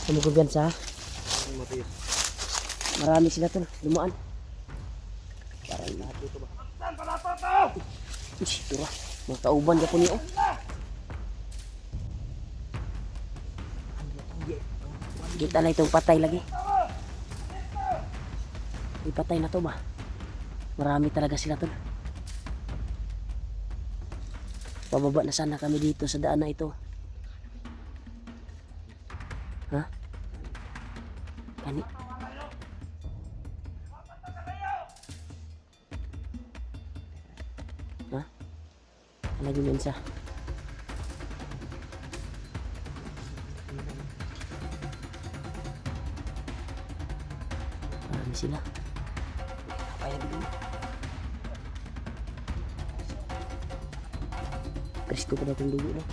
Ano ko sa? Marami sila tol, lumaan. Parang lahat dito ba? Ito ba? Mga kauban ka po niyo. Kita na itong patay lagi. Ipatay na to ba? Marami talaga sila tol. Pababa na sana kami dito sa daan na ito. Ha? Kani? Ha? Ano yun sa? Marami sila. Kaya dito. Presko pa na itong dugo na.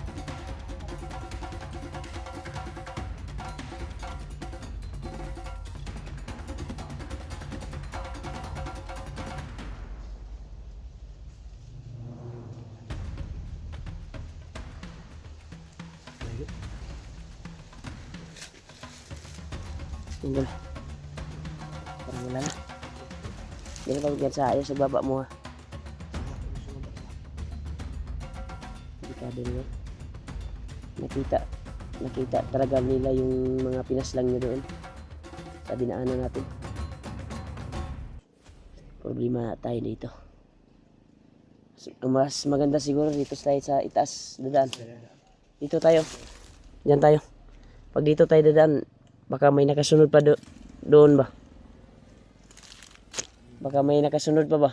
Tinggal. Parang wala na. Hindi na pag sa ayos sa baba mo ha. Delikado nyo. Nakita talaga nila yung mga pinaslang nyo doon sa dinaanan natin. Problema tayo dito. Mas maganda siguro dito tayo sa itaas dadaan. Dito tayo. Diyan tayo. Pag dito tayo dadaan, baka may nakasunod pa doon ba? Baka may nakasunod pa ba?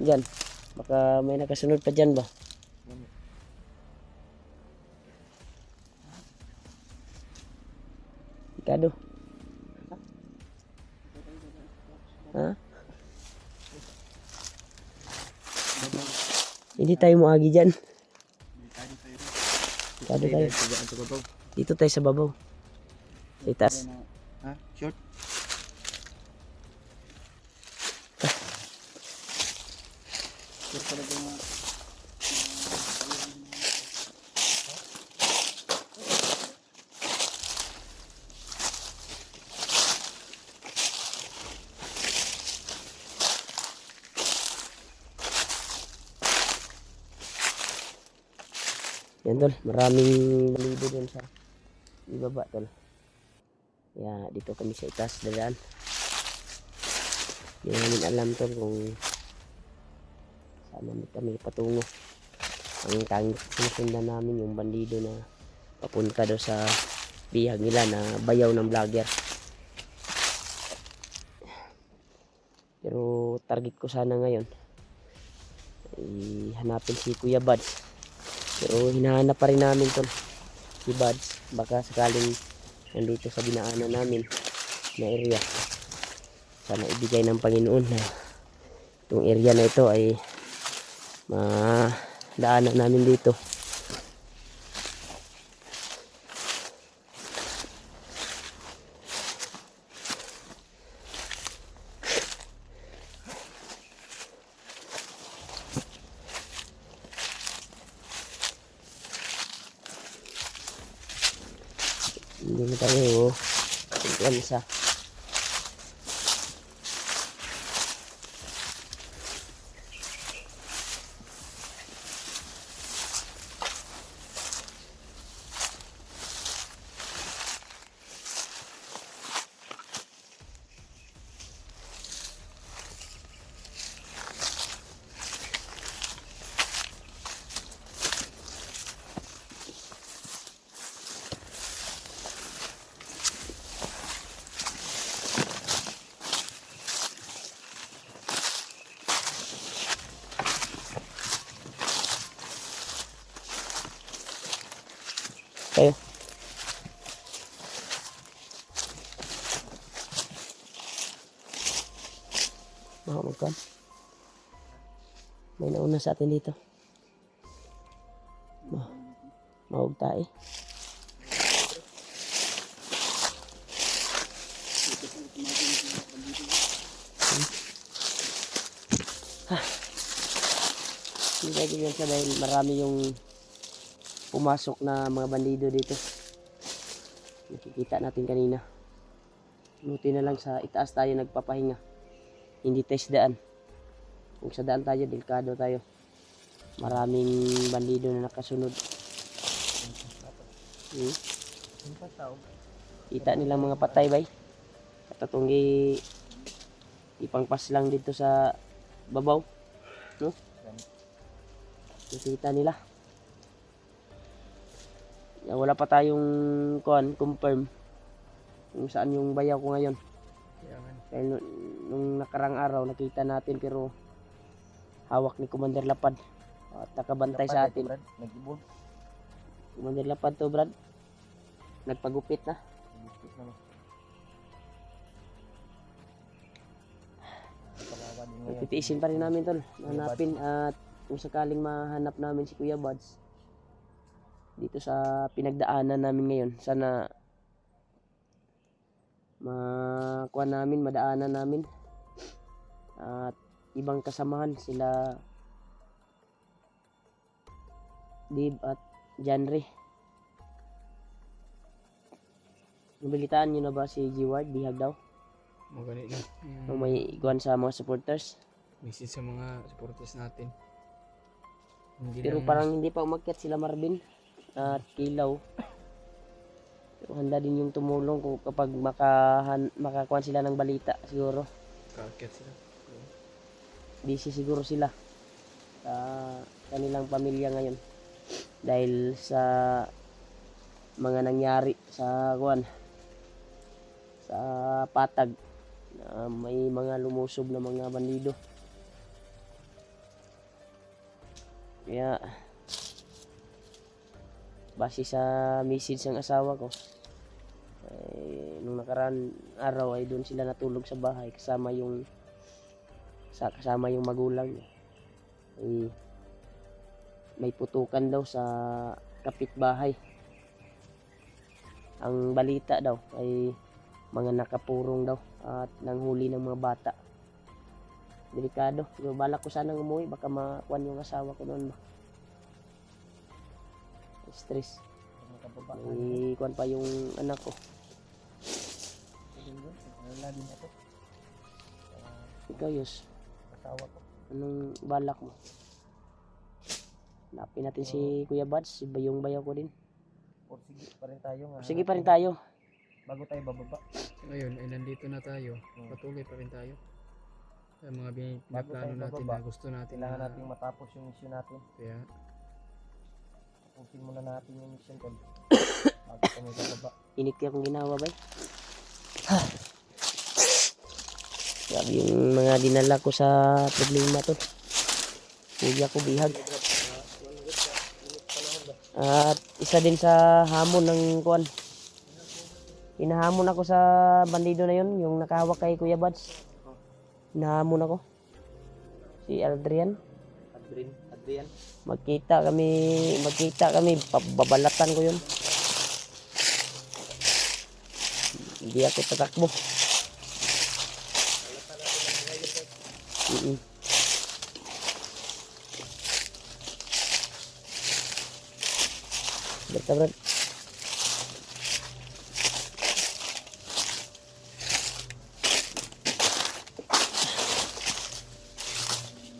Diyan. Baka may nakasunod pa dyan ba? Ikado. Ha? Hindi tayo muagi dyan. Ikado tayo. Dito tayo sa babaw. Sa itaas. Ha? Short? Short talaga mga... Yan tol, maraming balido dun sa ibaba tol. Kaya dito kami sa itaas dadaan. Hindi namin alam tol kung saan kami patungo. Ang tanging sinusundan namin yung bandido na papunta daw sa bihag nila na bayaw ng vlogger. Pero target ko sana ngayon ay hanapin si Kuya Buds. Pero hinahanap pa rin namin tol si Buds. Baka sakaling nandito sa dinaanan namin na area. Sana ibigay ng Panginoon na itong area na ito ay madaanan namin dito. Hindi na tayo kumpiyansa. Tayo. Makamagkan. May nauna sa atin dito. Mahog tayo. Hindi tayo ganyan dahil marami yung pumasok na mga bandido dito. Nakikita natin kanina. Buti na lang sa itaas tayo nagpapahinga. Hindi tayo sa daan. Kung sa daan tayo, delikado tayo. Maraming bandido na nakasunod. Kita nilang mga patay bay. At atong ipangpas lang dito sa babaw. No? Nakita nila. Wala pa tayong confirm kung saan yung bayaw ko ngayon. Dahil nung nakarang araw nakita natin pero hawak ni Commander Lapad at nakabantay sa atin. Nag-ibon. Commander Lapad to, Brad. Nagpagupit na. Titiisin pa rin namin tol. Hanapin at kung sakaling mahanap namin si Kuya Buds dito sa pinagdaanan namin ngayon, sana madaanan namin at ibang kasamahan sila Dib at Janre. Nabilitaan nyo na ba si G-Ward? Bihag daw. Magaling na. Nung may iguan sa mga supporters. Message sa mga supporters natin. Hindi Pero lang- parang hindi pa umakyat sila Marvin at Kilaw. Pero handa din yung tumulong kung kapag makakuha sila ng balita siguro. Kaakyat sila. Busy siguro sila sa kanilang pamilya ngayon. Dahil sa mga nangyari sa sa Patag na may mga lumusob na mga bandido. Kaya base sa message ng asawa ko nung nakaraan araw ay doon sila natulog sa bahay kasama yung magulang niya. May putukan daw sa kapitbahay. Ang balita daw ay mga nakapurong daw at nanghuli ng mga bata. Delikado. Balak ko sanang umuwi, baka makuan yung asawa ko noon ba. Stress. May kuan pa yung anak ko. Ikaw Yus, Asawa ko. anong balak mo? Hanapin natin si Kuya Buds, si yung bayaw ko din. O sige pa rin tayo nga. Sige pa rin tayo. Bago tayo bababa. Ngayon ay nandito na tayo. Patuloy pa rin tayo. Sa mga Bago plano tayo natin bababa, na gusto natin Kailangan na, natin matapos yung mission natin. kaya Tapusin muna natin yung mission tol. Bago tayo bababa. Init kaya kung ginawa ba? Grabe yung mga dinala ko sa problema to. Kuya ko bihag. At isa din sa hamon ng kuan. Hinahamon ako sa bandido na yun, yung nakahawak kay Kuya Buds. Hinahamon ako. Si Adrian. Adrian. Magkita kami, babalatan ko yun. Hindi ako tatakbo. Basta Brad.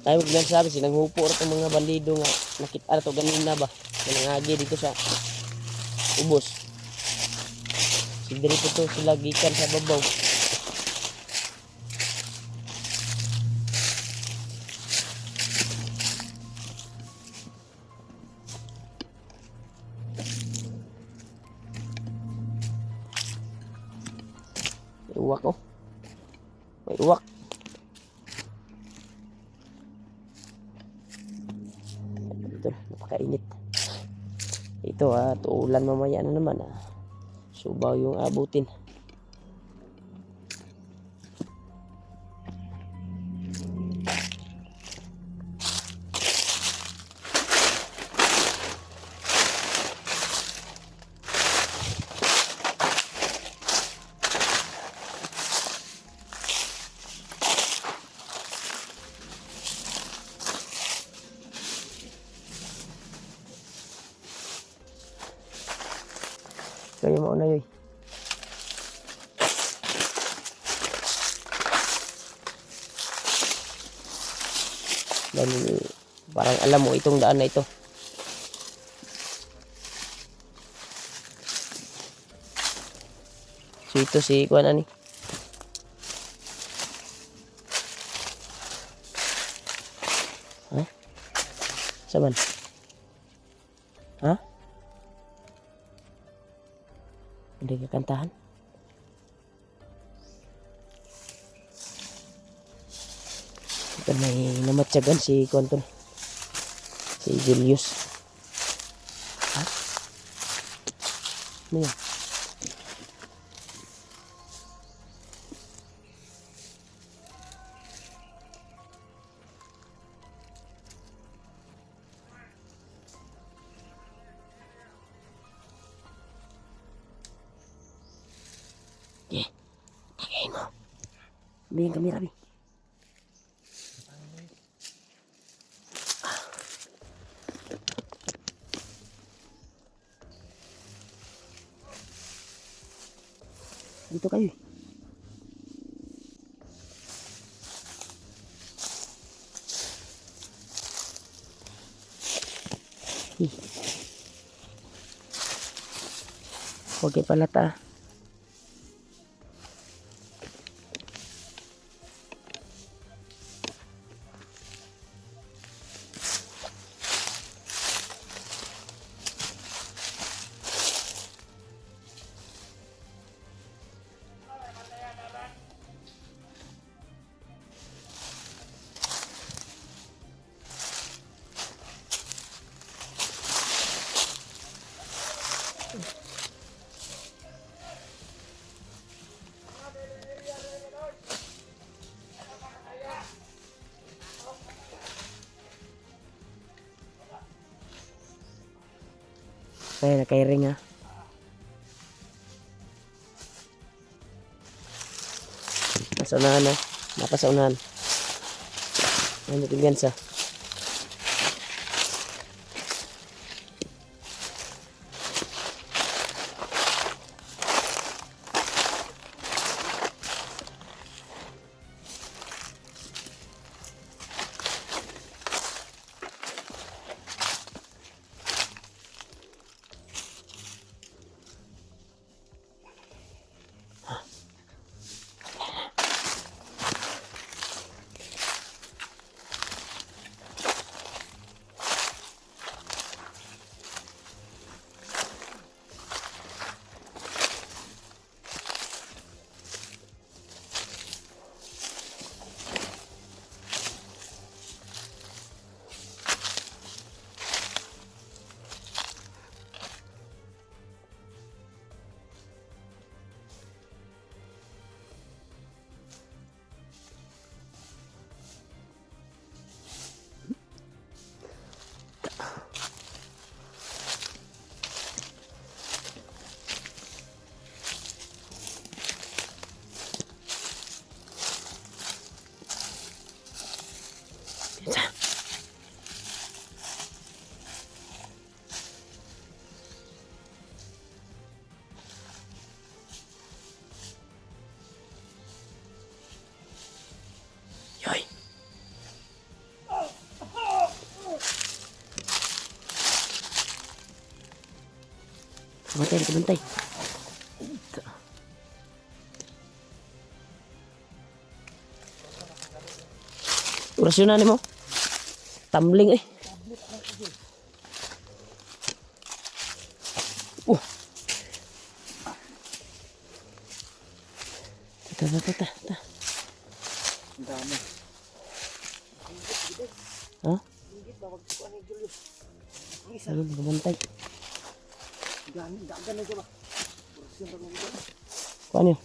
Tayo magbilang sabi silang hupo ito mga bandido nga nakita to ganina ba nangagi dito sa ubos. Sigdiri po to sila gikan sa babaw. May uwak oh. May uwak. Ito, napakainit. Ito tuulan mamaya na naman Subaw yung abutin. Kayo mauna yoy. Dahil parang alam mo itong daan na ito. So ito si kuan ani. Ha? Saman? Ha? Hindi ka kantahan? Ito may namatyagan si Konton. Si Julius. Ha? Ano yan? Okay. Tagayin mo. Ambil yung kamera, Bi. Dito kayo. Huwag kayo palata. Kaya nakairing ha. Nasa unahan na. Napasa unahan. Ano kumpiyansa? Yoy. Kabantay, kabantay. Orasyon na mo. Tumbling eh. Ta. Ang dami. Ha? Ingit ba? Magsukuan ni Julius. Ang isa. Ayun, kabantay. Gani, dagan na siya ba? Porosyon ba kung ito? Kuan yun?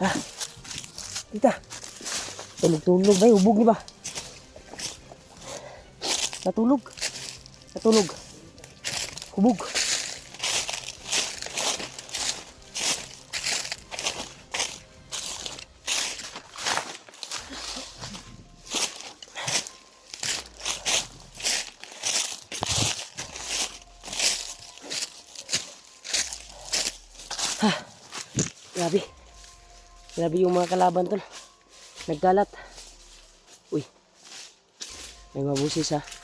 Ah, tita. Tulog-tulog ba? Hubog ni ba? Natulog. Natulog. Hubog. Ha. Grabe. Grabe yung mga kalaban tol. Nagkalat. Uy. May mabusis ha.